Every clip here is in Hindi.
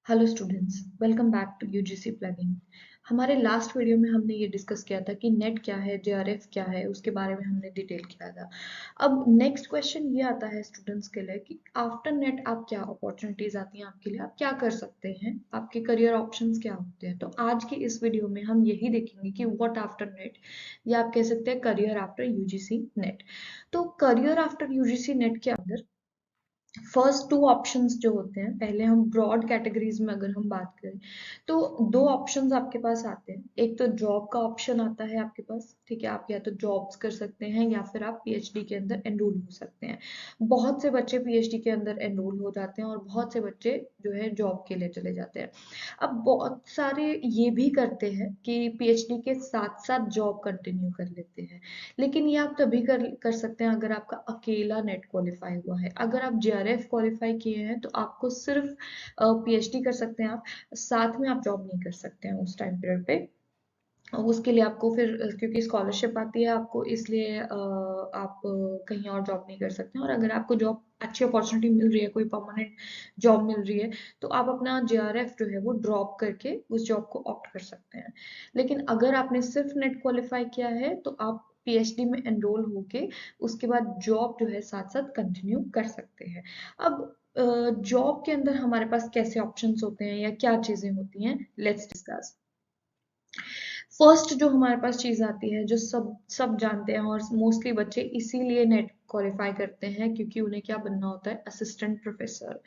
Hello students, welcome back to UGC plugin. हमारे लास्ट वीडियो में हमने ये डिस्कस किया था कि नेट क्या है, जेआरएफ क्या है, उसके बारे में हमने डिटेल किया था। अब नेक्स्ट क्वेश्चन ये आता है स्टूडेंट्स के लिए कि आफ्टर नेट आप क्या अपॉर्चुनिटीज आती हैं आपके लिए, आप क्या कर सकते हैं, आपके करियर ऑप्शंस क्या होते हैं। तो आज की इस वीडियो में हम यही देखेंगे कि व्हाट आफ्टर नेट, या आप कह सकते हैं करियर आफ्टर यूजीसी नेट। तो करियर आफ्टर यूजीसी नेट के अंदर फर्स्ट टू ऑप्शंस जो होते हैं, पहले हम ब्रॉड कैटेगरीज में अगर हम बात करें तो दो ऑप्शंस आपके पास आते हैं। एक तो जॉब का ऑप्शन आता है आपके पास, ठीक है, आप या तो जॉब्स कर सकते हैं या फिर आप पीएचडी के अंदर एनरोल हो सकते हैं। बहुत से बच्चे पीएचडी के अंदर एनरोल हो जाते हैं और बहुत से बच्चे जो है जॉब के लिए चले जाते हैं। अब बहुत सारे ये भी करते हैं कि पीएचडी के साथ साथ जॉब कंटिन्यू कर लेते हैं, लेकिन ये आप तभी कर सकते हैं अगर आपका अकेला नेट क्वालिफाई हुआ है। अगर आप जेआरएफ क्वालिफाई किए हैं तो आपको सिर्फ पीएचडी कर सकते हैं आप, साथ में आप जॉब नहीं कर सकते हैं उस टाइम पीरियड पे। उसके लिए आपको फिर क्योंकि स्कॉलरशिप आती है आपको, इसलिए आप कहीं और जॉब नहीं कर सकते हैं। और अगर आपको जॉब अच्छी अपॉर्चुनिटी मिल रही है, कोई परमानेंट जॉब मिल रही है, तो आप अपना जेआरएफ जो है वो ड्रॉप करके उस जॉब को ऑप्ट कर सकते हैं। लेकिन अगर आपने सिर्फ नेट क्वालिफाई किया है तो आप पीएचडी में एनरोल होके उसके बाद जॉब जो है साथ साथ कंटिन्यू कर सकते हैं। अब जॉब के अंदर हमारे पास कैसे ऑप्शंस होते हैं या क्या चीजें होती हैं, लेट्स डिस्कस। फर्स्ट जो हमारे पास चीज आती है, जो सब सब जानते हैं और मोस्टली बच्चे इसीलिए नेट क्वालिफाई करते हैं क्योंकि उन्हें क्या बनना होता है, असिस्टेंट प्रोफेसर।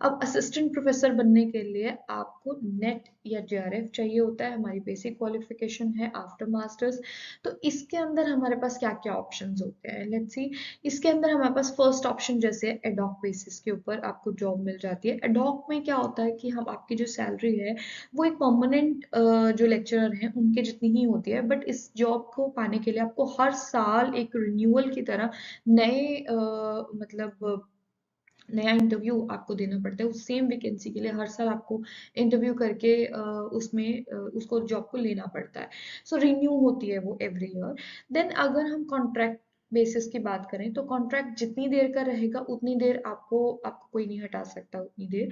अब असिस्टेंट प्रोफेसर बनने के लिए आपको नेट या जेआरएफ चाहिए होता है, हमारी बेसिक क्वालिफिकेशन है आफ्टर मास्टर्स। तो इसके अंदर हमारे पास क्या क्या ऑप्शंस होते हैं, लेट्स सी। इसके अंदर हमारे पास फर्स्ट ऑप्शन जैसे एडॉक बेसिस के ऊपर आपको जॉब मिल जाती है। एडॉक में क्या होता है कि हम आपकी जो सैलरी है वो एक परमानेंट जो लेक्चरर हैं उनके जितनी ही होती है, बट इस जॉब को पाने के लिए आपको हर साल एक रिन्यूअल की तरह नए मतलब नया इंटरव्यू आपको देना पड़ता है। उस सेम वैकेंसी के लिए हर साल आपको इंटरव्यू करके उसमें उसको जॉब को लेना पड़ता है। सो रिन्यू होती है वो एवरी ईयर। देन अगर हम कॉन्ट्रैक्ट बेसिस की बात करें तो कॉन्ट्रैक्ट जितनी देर का रहेगा उतनी देर आपको आपको कोई नहीं हटा सकता उतनी देर।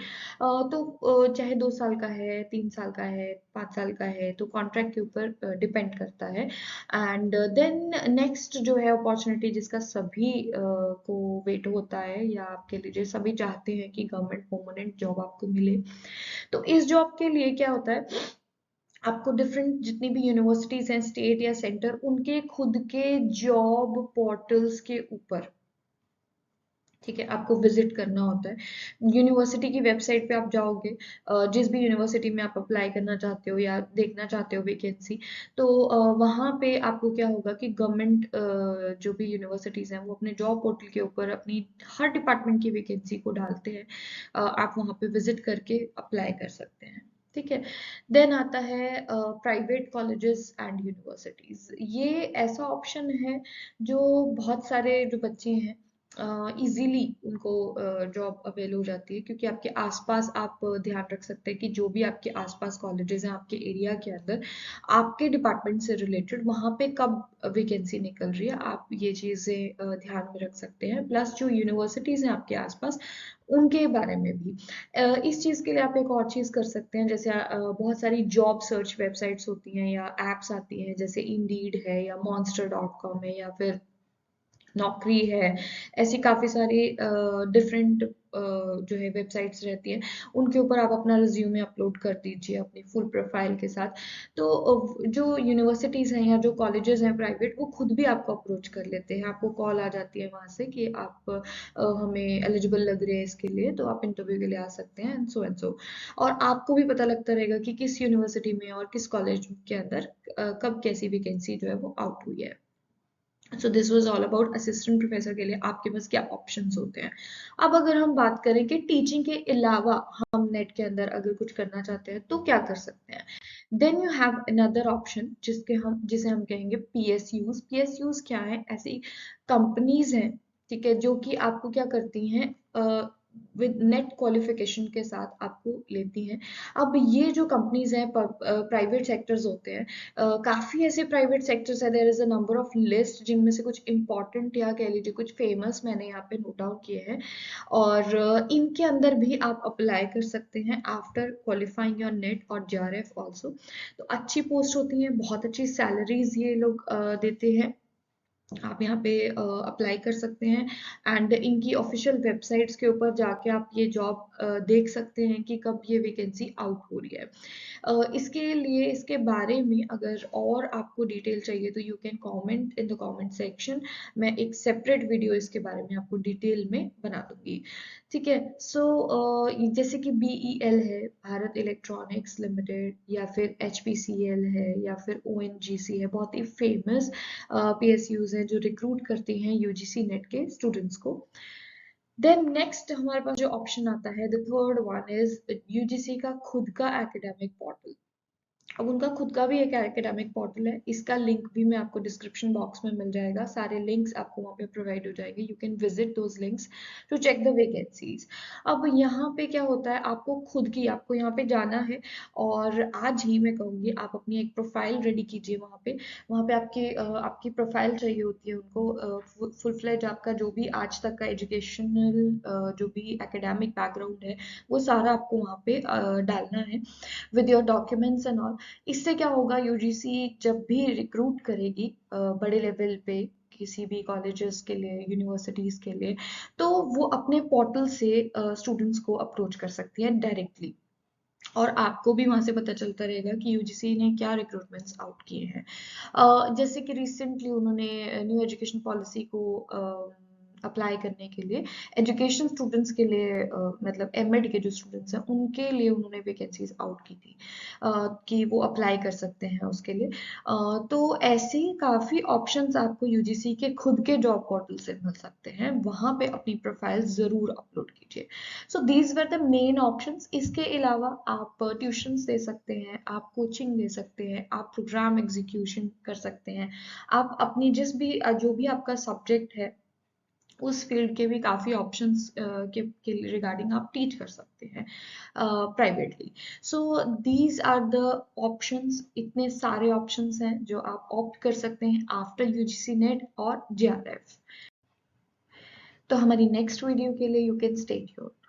चाहे 2 साल का है, 3 साल का है, 5 साल का है, तो कॉन्ट्रैक्ट के ऊपर डिपेंड करता है। एंड देन नेक्स्ट जो है अपॉर्चुनिटी जिसका सभी को वेट होता है या आपके लिए जो सभी चाहते हैं कि गवर्नमेंट परमानेंट जॉब आपको मिले, तो इस जॉब के लिए क्या होता है, आपको डिफरेंट जितनी भी यूनिवर्सिटीज हैं, स्टेट या सेंटर, उनके खुद के जॉब पोर्टल्स के ऊपर, ठीक है, आपको विजिट करना होता है। यूनिवर्सिटी की वेबसाइट पे आप जाओगे, जिस भी यूनिवर्सिटी में आप अप्लाई करना चाहते हो या देखना चाहते हो वैकेंसी, तो वहाँ पे आपको क्या होगा कि गवर्नमेंट जो भी यूनिवर्सिटीज हैं वो अपने जॉब पोर्टल के ऊपर अपनी हर डिपार्टमेंट की वैकेंसी को डालते हैं। आप वहाँ पे विजिट करके अप्लाई कर सकते हैं, ठीक है। देन आता है प्राइवेट कॉलेजेस एंड यूनिवर्सिटीज। ये ऐसा ऑप्शन है जो बहुत सारे जो बच्चे हैं इजीली उनको जॉब अवेल हो जाती है, क्योंकि आपके आसपास आप ध्यान रख सकते हैं कि जो भी आपके आसपास कॉलेजेस हैं आपके एरिया के अंदर, आपके डिपार्टमेंट से रिलेटेड वहाँ पे कब वैकेंसी निकल रही है, आप ये चीज़ें ध्यान में रख सकते हैं। प्लस जो यूनिवर्सिटीज़ हैं आपके आसपास उनके बारे में भी इस चीज़ के लिए आप एक और चीज़ कर सकते हैं। जैसे बहुत सारी जॉब सर्च वेबसाइट्स होती हैं या एप्स आती हैं, जैसे इंडीड है या monster.com है या फिर नौकरी है। ऐसी काफ़ी सारी डिफरेंट जो है वेबसाइट्स रहती हैं, उनके ऊपर आप अपना रिज्यूमे अपलोड कर दीजिए अपनी फुल प्रोफाइल के साथ। तो जो यूनिवर्सिटीज़ हैं या जो कॉलेजेस हैं प्राइवेट, वो खुद भी आपको अप्रोच कर लेते हैं, आपको कॉल आ जाती है वहाँ से कि आप हमें एलिजिबल लग रहे हैं इसके लिए, तो आप इंटरव्यू के लिए आ सकते हैं एंड सो। और आपको भी पता लगता रहेगा कि किस यूनिवर्सिटी में और किस कॉलेज के अंदर कब कैसी वैकेंसी जो है वो आउट हुई है। So this was all about assistant professor के लिए आपके पास क्या ऑप्शंस होते हैं। अब अगर हम बात करें कि टीचिंग के अलावा हम नेट के अंदर अगर कुछ करना चाहते हैं तो क्या कर सकते हैं, then you have another option जिसे हम कहेंगे पीएसयूज। पीएसयूज क्या है, ऐसी कंपनीज हैं, ठीक है, जो कि आपको क्या करती हैं, विद नेट क्वालिफिकेशन के साथ आपको लेती हैं। अब ये जो कंपनीज हैं प्राइवेट सेक्टर्स होते हैं, काफ़ी ऐसे प्राइवेट सेक्टर्स है, there is a number of list जिनमें से कुछ इंपॉर्टेंट या कह लीजिए कुछ फेमस मैंने यहाँ पे नोट आउट किए हैं, और इनके अंदर भी आप अप्लाई कर सकते हैं आफ्टर क्वालिफाइंग योर नेट और जेआरएफ ऑल्सो। तो अच्छी पोस्ट होती हैं, बहुत अच्छी सैलरीज ये लोग देते हैं, आप यहाँ पे अप्लाई कर सकते हैं। एंड इनकी ऑफिशियल वेबसाइट्स के ऊपर जाके आप ये जॉब देख सकते हैं कि कब ये वैकेंसी आउट हो रही है। इसके लिए इसके बारे में अगर और आपको डिटेल चाहिए तो you can comment in the comment section, मैं एक सेपरेट वीडियो इसके बारे में आपको डिटेल में बना दूंगी। ठीक है, सो जैसे कि बीईएल है, भारत इलेक्ट्रॉनिक्स लिमिटेड, या फिर एचपीसीएल है, या फिर ओएनजीसी है, बहुत ही फेमस पीएसयूज हैं जो रिक्रूट करती हैं यूजीसी नेट के स्टूडेंट्स को। देन नेक्स्ट हमारे पास जो ऑप्शन आता है, the third one is UGC का खुद का एकेडमिक पोर्टल। अब उनका खुद का भी एक एकेडमिक पोर्टल है, इसका लिंक भी मैं आपको डिस्क्रिप्शन बॉक्स में मिल जाएगा, सारे लिंक्स आपको वहाँ पे प्रोवाइड हो जाएंगे, you can visit those links to check the vacancies. अब यहाँ पे क्या होता है, आपको खुद की, आपको यहाँ पे जाना है, और आज ही मैं कहूँगी आप अपनी एक प्रोफाइल रेडी कीजिए वहाँ पे आपकी प्रोफाइल चाहिए होती है उनको, फुल फ्लेज आपका जो भी आज तक का एजुकेशनल जो भी एकेडमिक बैकग्राउंड है वो सारा आपको वहाँ पे डालना है with your documents and all. इससे क्या होगा, यूजीसी जब भी रिक्रूट करेगी बड़े लेवल पे किसी भी कॉलेजेस के लिए, यूनिवर्सिटीज के लिए, तो वो अपने पोर्टल से स्टूडेंट्स को अप्रोच कर सकती है डायरेक्टली, और आपको भी वहां से पता चलता रहेगा कि यूजीसी ने क्या रिक्रूटमेंट्स आउट किए हैं। जैसे कि रिसेंटली उन्होंने न्यू एजुकेशन पॉलिसी को अप्लाई करने के लिए एजुकेशन स्टूडेंट्स के लिए, मतलब एमएड के जो स्टूडेंट्स हैं उनके लिए उन्होंने वैकेंसीज आउट की थी, कि वो अप्लाई कर सकते हैं उसके लिए। तो ऐसे ही काफ़ी ऑप्शंस आपको यूजीसी के खुद के जॉब पोर्टल से मिल सकते हैं, वहाँ पे अपनी प्रोफाइल ज़रूर अपलोड कीजिए। So these were the main options. इसके अलावा आप ट्यूशंस दे सकते हैं, आप कोचिंग दे सकते हैं, आप प्रोग्राम एग्जीक्यूशन कर सकते हैं, आप अपनी जो भी आपका सब्जेक्ट है उस फील्ड के भी काफ़ी ऑप्शंस के रिगार्डिंग आप टीच कर सकते हैं privately. So these are the options, इतने सारे ऑप्शंस हैं जो आप ऑप्ट कर सकते हैं आफ्टर यूजीसी नेट और जेआरएफ। तो हमारी नेक्स्ट वीडियो के लिए यू कैन स्टे ट्यून्ड।